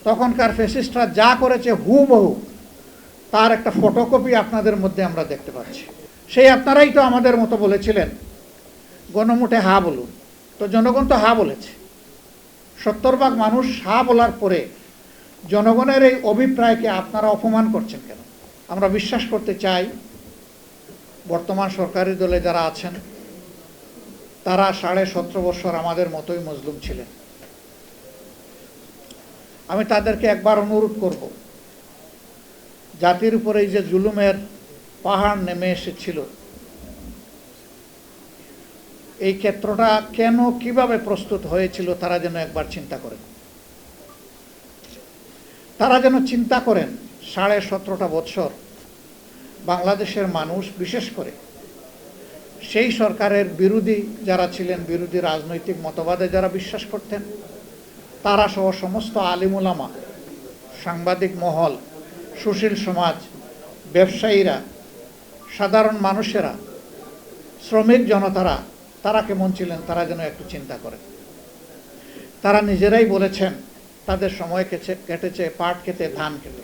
তখনকার ফ্যাসিস্টরা যা করেছে হুবহু তার একটা ফটোকপি আপনাদের মধ্যে আমরা দেখতে পাচ্ছি। সেই আপনারাই তো আমাদের মতো বলেছিলেন গণমুঠে হা বলুন, তো জনগণ তো হা বলেছে। 70% মানুষ হা বলার পরে জনগণের এই অভিপ্রায়কে আপনারা অপমান করছেন কেন? আমরা বিশ্বাস করতে চাই বর্তমান সরকারি দলে যারা আছেন তারা 17.5 বছর আমাদের মতোই মজলুম ছিলেন। আমি তাদেরকে একবার অনুরোধ করব, জাতির উপরে এই যে জুলুমের পাহাড় নেমে এসেছিল, এই ক্ষেত্রটা কেন কিভাবে প্রস্তুত হয়েছিল তারা যেন একবার চিন্তা করেন। তারা যেন চিন্তা করেন 17.5 বছর বাংলাদেশের মানুষ, বিশেষ করে সেই সরকারের বিরোধী যারা ছিলেন, বিরোধী রাজনৈতিক মতবাদে যারা বিশ্বাস করতেন, তারা সহ সমস্ত আলিম উলামা, সাংবাদিক মহল, সুশীল সমাজ, ব্যবসায়ীরা, সাধারণ মানুষেরা, শ্রমিক জনতারা, তারা কেমন ছিলেন তারা যেন একটু চিন্তা করেন। তারা নিজেরাই বলেছেন তাদের সময় কেটেছে পাট খেতে, ধান খেতে।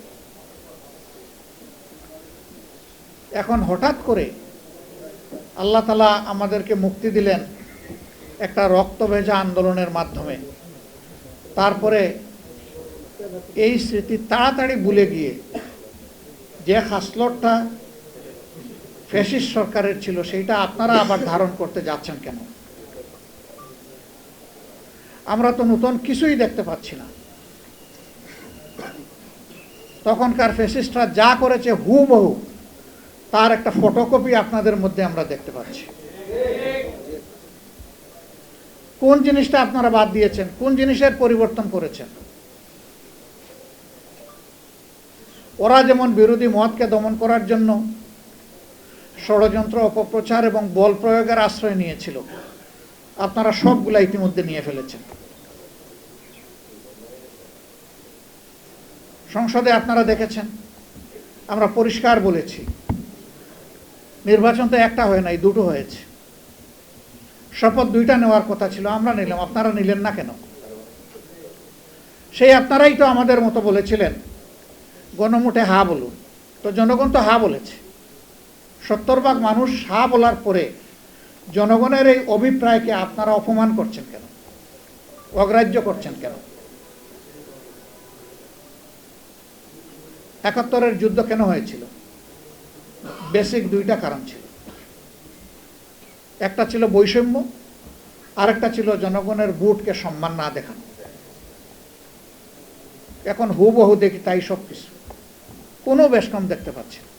এখন হঠাৎ করে আল্লাহ তাআলা আমাদেরকে মুক্তি দিলেন একটা রক্তভেজা আন্দোলনের মাধ্যমে। তারপরে এই স্মৃতি তাড়াতাড়ি ভুলে গিয়ে যে খাসলতটা ফ্যাসিস্ট সরকারের ছিল সেইটা আপনারা আবার ধারণ করতে যাচ্ছেন কেন? আমরা তো নতুন কিছুই দেখতে পাচ্ছি না। তখনকার ফ্যাসিস্টরা যা করেছে হুবহু তার একটা ফটোকপি আপনাদের মধ্যে আমরা দেখতে পাচ্ছি। কোন জিনিসটা আপনারা বাদ দিয়েছেন? কোন জিনিসের পরিবর্তন করেছেন? ওরা যেমন বিরোধী মতকে দমন করার জন্য ষড়যন্ত্র, অপপ্রচার এবং বল প্রয়োগের আশ্রয় নিয়েছিল, আপনারা সবগুলা ইতিমধ্যে নিয়ে ফেলেছেন। সংসদে আপনারা দেখেছেন, আমরা পরিষ্কার বলেছি নির্বাচন তো একটা হয় নাই, দুটো হয়েছে। শপথ 2টা নেওয়ার কথা ছিল, আমরা নিলাম, আপনারা নিলেন না কেন? সেই আপনারাই তো আমাদের মতো বলেছিলেন গণমুঠে হা বলুন, তো জনগণ তো হা বলেছে। 70% মানুষ হা বলার পরে জনগণের এই অভিপ্রায়কে আপনারা অপমান করছেন কেন, অগ্রাহ্য করছেন কেন? 71-এর যুদ্ধ কেন হয়েছিল? বেসিক 2টা কারণ ছিল। একটা ছিল বৈষম্য, আরেকটা ছিল জনগণের ভোটকে সম্মান না দেখানো। এখন হুবহু দেখি তাই সব কিছু, কোনো বেশ কম দেখতে পাচ্ছি না।